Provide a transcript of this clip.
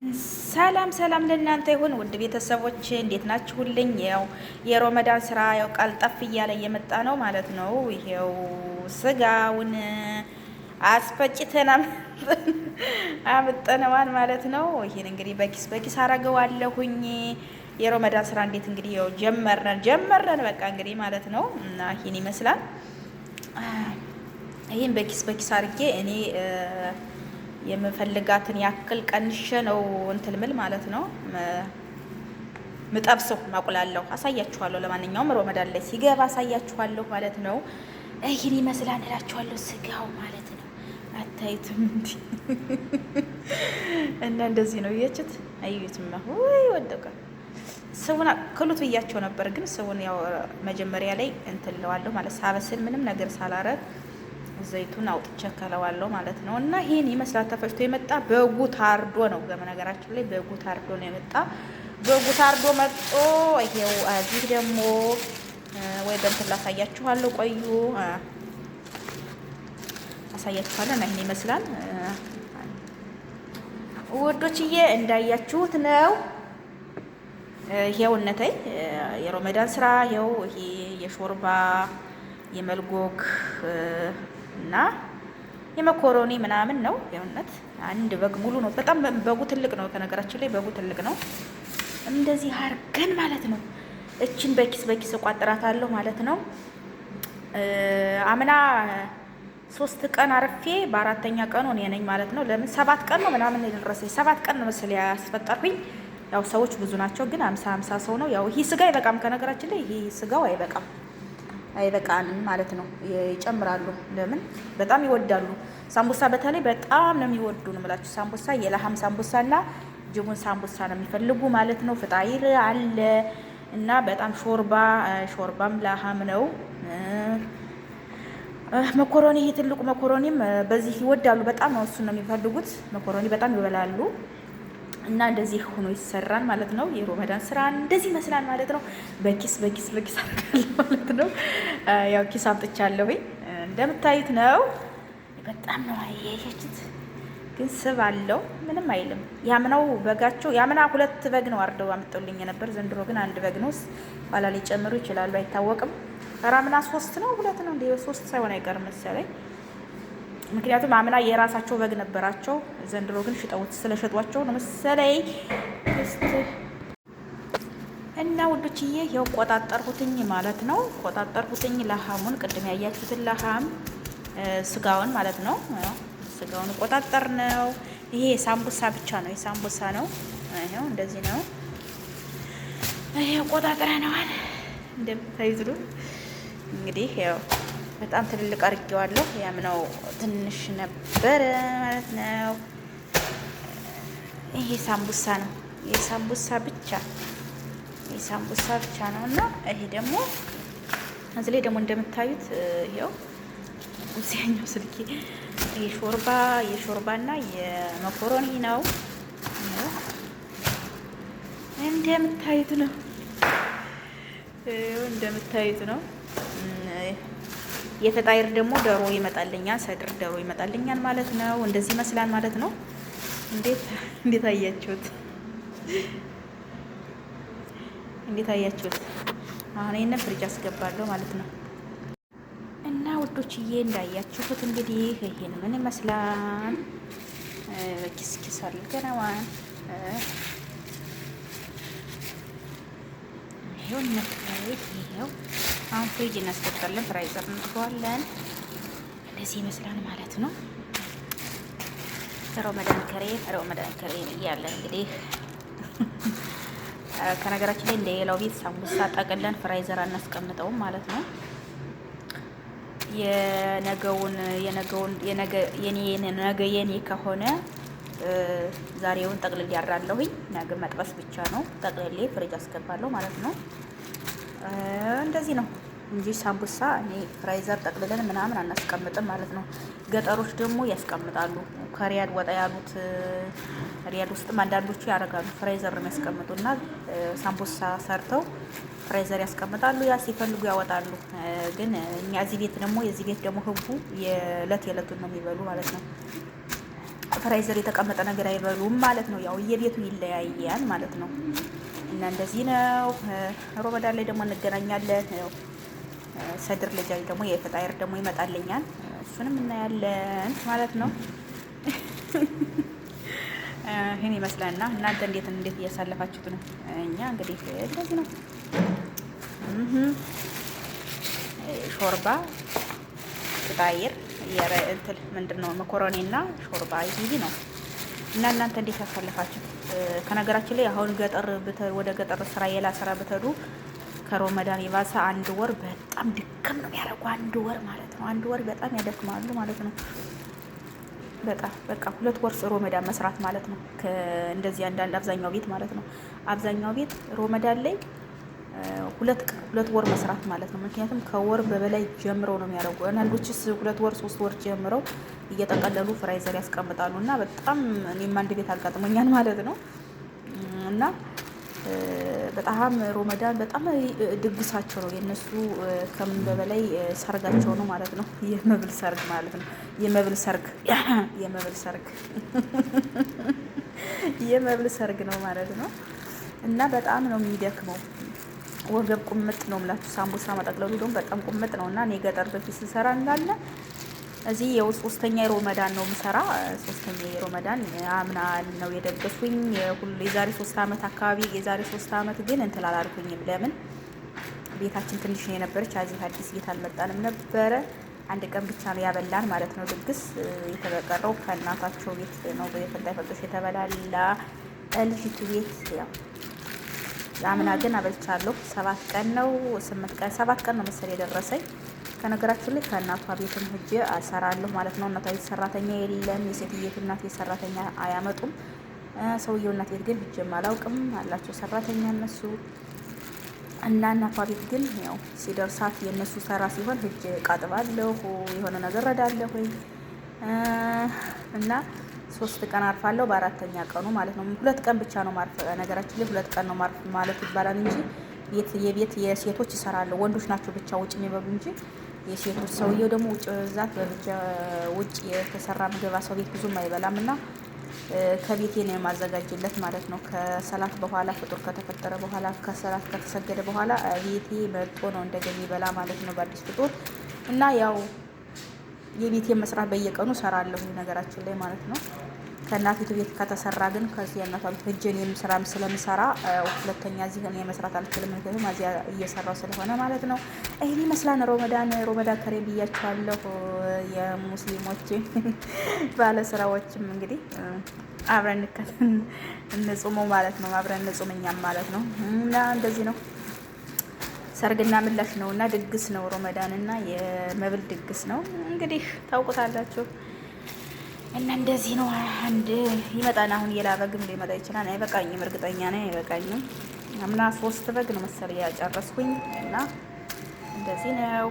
ሰላም ሰላም ለእናንተ ይሁን ውድ ቤተሰቦች እንዴት ናችሁልኝ? ያው የሮመዳን ስራ ያው ቀልጠፍ እያለ እየመጣ ነው ማለት ነው። ይሄው ስጋውን አስፈጭተን አምጠነዋል ማለት ነው። ይሄን እንግዲህ በኪስ አረገዋለሁኝ። የሮመዳን ስራ እንዴት እንግዲህ ያው ጀመረን በቃ እንግዲህ ማለት ነው። እና ይሄን ይመስላል። ይሄን በኪስ አርጌ እኔ የምፈልጋትን ያክል ቀንሼ ነው እንትን ምል ማለት ነው። ምጠብሰው ማቁላለሁ አሳያችኋለሁ። ለማንኛውም ሮመዳን ላይ ሲገባ አሳያችኋለሁ ማለት ነው። ይህን ይመስላል እላችኋለሁ ስጋው ማለት ነው። አታዩትም እንዲ እና እንደዚህ ነው እያችሁት አዩትማ። ወይ ወደቀ ስቡን ክሉት ብያቸው ነበር፣ ግን ስቡን ያው መጀመሪያ ላይ እንትን ለዋለሁ ማለት ሳበስል ምንም ነገር ሳላረግ ዘይቱን አውጥቼ ከለዋለሁ ማለት ነው። እና ይሄን ይመስላል ተፈጭቶ የመጣ በጉ ታርዶ ነው። በመነገራችን ላይ በጉ ታርዶ ነው የመጣ። በጉ ታርዶ መጥቶ ይሄው እዚህ ደግሞ ወይ በእንትን ላሳያችኋለሁ። ቆዩ አሳያችኋለሁ። እና ይሄን ይመስላል ወዶችዬ፣ እንዳያችሁት ነው። ይሄው እነተይ የሮመዳን ስራ ይሄው ይሄ የሾርባ የመልጎክ እና የመኮሮኒ ምናምን ነው። የእውነት አንድ በግ ሙሉ ነው። በጣም በጉ ትልቅ ነው። ከነገራችን ላይ በጉ ትልቅ ነው። እንደዚህ አርገን ማለት ነው። እችን በኪስ እቋጥራታለሁ ማለት ነው። አምና 3 ቀን አርፌ በአራተኛ ቀኑ እኔ ነኝ ማለት ነው። ለምን 7 ቀን ነው ምናምን የደረሰኝ 7 ቀን ነው መሰለኝ ያስፈጠርኩኝ። ያው ሰዎች ብዙ ናቸው፣ ግን 50 ሰው ነው። ያው ይሄ ስጋ አይበቃም። ከነገራችን ላይ ይሄ ስጋው አይበቃንም ማለት ነው። ይጨምራሉ። ለምን በጣም ይወዳሉ። ሳምቡሳ በተለይ በጣም ነው የሚወዱ ነው የምላችሁ። ሳምቡሳ የለሃም ሳምቡሳ እና ጅቡን ሳምቡሳ ነው የሚፈልጉ ማለት ነው። ፍጣይር አለ እና በጣም ሾርባም ለሃም ነው። መኮሮኒ ይሄ ትልቁ መኮሮኒም በዚህ ይወዳሉ በጣም ነው። እሱን ነው የሚፈልጉት። መኮሮኒ በጣም ይበላሉ። እና እንደዚህ ሆኖ ይሰራል ማለት ነው። የሮመዳን ስራ እንደዚህ ይመስላል ማለት ነው። በኪስ አድርጋለሁ ማለት ነው። ያው ኪስ አምጥቻለሁ እንደምታዩት ነው። በጣም ነው አያያችሁት፣ ግን ስብ አለው ምንም አይልም። ያምናው በጋቸው ያምና 2 በግ ነው አርደው አምጥልኝ ነበር። ዘንድሮ ግን 1 በግ ነው። ኋላ ላይ ጨምሩ ይችላሉ፣ አይታወቅም። ራምና 3 ነው 2 ነው እንደ 3 ሳይሆን አይቀርም መሰለኝ። ምክንያቱም አምና የራሳቸው በግ ነበራቸው። ዘንድሮ ግን ስለሸጧቸው ነው መሰለኝ። እና ውዶችዬ ያው ቆጣጠርኩትኝ ማለት ነው። ቆጣጠርኩትኝ ለሃሙን፣ ቅድም ያያችሁትን ለሃም ስጋውን ማለት ነው። ስጋውን ቆጣጠር ነው። ይሄ ሳምቡሳ ብቻ ነው፣ የሳምቡሳ ነው። ይሄው እንደዚህ ነው። ይሄ ቆጣጥረነዋል እንደምታዩት እንግዲህ ያው በጣም ትልልቅ አድርጌዋለሁ። ያምነው ትንሽ ነበረ ማለት ነው። ይሄ ሳምቡሳ ነው፣ የሳምቡሳ ብቻ ነው። እና ይሄ ደግሞ እዚህ ላይ ደግሞ እንደምታዩት ይሄው እዚያኛው ስልኬ ይሄ የሾርባና የመኮሮኒ ነው። እንደምታዩት ነው። የፈጣይር ደግሞ ዶሮ ይመጣልኛል፣ ሰድር ዶሮ ይመጣልኛል ማለት ነው። እንደዚህ ይመስላል ማለት ነው። እንዴት አያችሁት? አሁን ይሄንን ፍሪጅ አስገባለሁ ማለት ነው። እና ውዶችዬ እንዳያችሁት እንግዲህ ይሄን ምን ይመስላል። ኪስ አድርገነዋል። ይሄው ይሄው አሁን ፍሪጅ እናስገባለን። ፍራይዘር እንጥፈዋለን። እንደዚህ ይመስላል ማለት ነው። ሮመዳን ከሬም እያለ እንግዲህ ከነገራችን ላይ እንደ ሌላው ቤት ሳምቡሳ ጠቅለን ፍራይዘር አናስቀምጠውም ማለት ነው። የኔ ከሆነ ዛሬውን ጠቅልል ያራለሁኝ፣ ነገ መጥበስ ብቻ ነው። ጠቅልሌ ፍሪጅ አስገባለሁ ማለት ነው። እንደዚህ ነው እንጂ ሳምቡሳ እኔ ፍራይዘር ጠቅልለን ምናምን አናስቀምጥም ማለት ነው። ገጠሮች ደግሞ ያስቀምጣሉ። ከሪያድ ወጣ ያሉት ሪያድ ውስጥም አንዳንዶቹ ያደርጋሉ። ፍራይዘር ነው የሚያስቀምጡና ሳምቡሳ ሰርተው ፍራይዘር ያስቀምጣሉ። ያ ሲፈልጉ ያወጣሉ። ግን እኛ የዚህ ቤት ደግሞ ህጉ የዕለቱን ነው የሚበሉ ማለት ነው። ፍራይዘር የተቀመጠ ነገር አይበሉም ማለት ነው። ያው የቤቱ ይለያያል ማለት ነው። እና እንደዚህ ነው። ሮመዳን ላይ ደግሞ እንገናኛለን። ያው ሰድር ልጃጅ ደግሞ የፈጣይር ደግሞ ይመጣልኛል። እሱንም እናያለን ማለት ነው። ይህን ይመስላልና እናንተ እንዴት እያሳለፋችሁት ነው? እኛ እንግዲህ እንደዚህ ነው። ሾርባ ፈጣይር እንትን ምንድን ነው መኮረኒና ሾርባ ይሄ ነው። እና እናንተ እንዴት ያሳለፋችሁ? ከነገራችን ላይ አሁን ወደ ገጠር ስራ የላ ስራ ብትሄዱ ከሮመዳን የባሰ አንድ ወር በጣም ድክም ነው የሚያደርጉ። አንድ ወር ማለት ነው። አንድ ወር በጣም ያደክማሉ ማለት ነው። በጣም በቃ 2 ወር ሮመዳን መስራት ማለት ነው። እንደዚህ አንዳንድ አብዛኛው ቤት ማለት ነው። አብዛኛው ቤት ሮመዳን ላይ 2 ወር መስራት ማለት ነው። ምክንያቱም ከወር በበላይ ጀምረው ነው የሚያደርጉ። አንዳንዶችስ 2 ወር 3 ወር ጀምረው እየጠቀለሉ ፍራይዘር ያስቀምጣሉ። እና በጣም እኔም አንድ ቤት አጋጥሞኛል ማለት ነው። እና በጣም ሮመዳን በጣም ድግሳቸው ነው የነሱ ከምን በበላይ ሰርጋቸው ነው ማለት ነው። የመብል ሰርግ ማለት ነው። የመብል ሰርግ ነው ማለት ነው። እና በጣም ነው የሚደክመው። ወገብ ቁምጥ ነው የምላችሁ። ሳምቡሳ መጠቅለሉ ደግሞ በጣም ቁምጥ ነው። እና እኔ ገጠር በፊት ስሰራ እንዳለ እዚህ ሶስተኛ የሮመዳን ነው የምሰራ። ሶስተኛ የሮመዳን አምና ነው የደገስኩኝ። የዛሬ 3 ዓመት አካባቢ የዛሬ 3 ዓመት ግን እንትን አላልኩኝም። ለምን ቤታችን ትንሽ ነው የነበረች። እዚህ አዲስ ቤት አልመጣንም ነበረ። አንድ ቀን ብቻ ነው ያበላን ማለት ነው ድግስ። የተበቀረው ከእናታቸው ቤት ነው የፈንጣይ የተበላላ ልጅቱ ቤት ያው አምና ግን አበልቻለሁ። 7 ቀን ነው 8 ቀን 7 ቀን ነው መሰል የደረሰኝ። ከነገራችን ላይ ከእናቷ ቤትም ሂጄ አሰራለሁ ማለት ነው። እናቷ ቤት ሰራተኛ የለም። የሴትየቱ እናት ቤት ሰራተኛ አያመጡም። ሰውየው እናት ቤት ግን ሂጄም አላውቅም። አላቸው ሰራተኛ እነሱ እና እናቷ ቤት ግን ያው ሲደርሳት የእነሱ ሰራ ሲሆን ሂጄ ቃጥባለሁ፣ የሆነ ነገር ረዳለሁ እና 3 ቀን አርፋለሁ። በ4ተኛ ቀኑ ማለት ነው 2 ቀን ብቻ ነው ማርፍ። ነገራችን ላይ 2 ቀን ነው ማርፍ ማለት ይባላል እንጂ የቤት የሴቶች ይሰራሉ። ወንዶች ናቸው ብቻ ውጭ የሚበሉ እንጂ የሴቶች ሰውየው ደግሞ ውጭ በብዛት ውጭ የተሰራ ምግብ ሰው ቤት ብዙም አይበላም። እና ከቤቴ ነው የማዘጋጅለት ማለት ነው። ከሰላት በኋላ ፍጡር ከተፈጠረ በኋላ ከሰላት ከተሰገደ በኋላ ቤቴ መጥቶ ነው እንደገና ይበላ ማለት ነው በአዲስ ፍጡር። እና ያው የቤቴ መስራት በየቀኑ ሰራለሁ ነገራችን ላይ ማለት ነው። ከእናቲቱ ቤት ከተሰራ ግን ከዚህ የእናቷ ቤት ሂጄን የምስራም ስለምሰራ ሁለተኛ እዚህ እኔ መስራት አልችልም። ምክንያቱም እዚያ እየሰራው ስለሆነ ማለት ነው። ይሄን ይመስላል ሮመዳን ከሬም ብያችኋለሁ። የሙስሊሞች ባለስራዎችም እንግዲህ አብረን እንጹመው ማለት ነው። አብረን እንጹም እኛም ማለት ነው። እና እንደዚህ ነው። ሰርግና ምላሽ ነው እና ድግስ ነው ሮመዳን እና የመብል ድግስ ነው እንግዲህ ታውቁታላችሁ። እና እንደዚህ ነው። አንድ ይመጣና አሁን የላበ ግም ሊመጣ ይችላል። አይበቃኝም፣ እርግጠኛ ነኝ አይበቃኝም። አምና 3 በግ ነው መሰለኝ ያጨረስኩኝ። እና እንደዚህ ነው።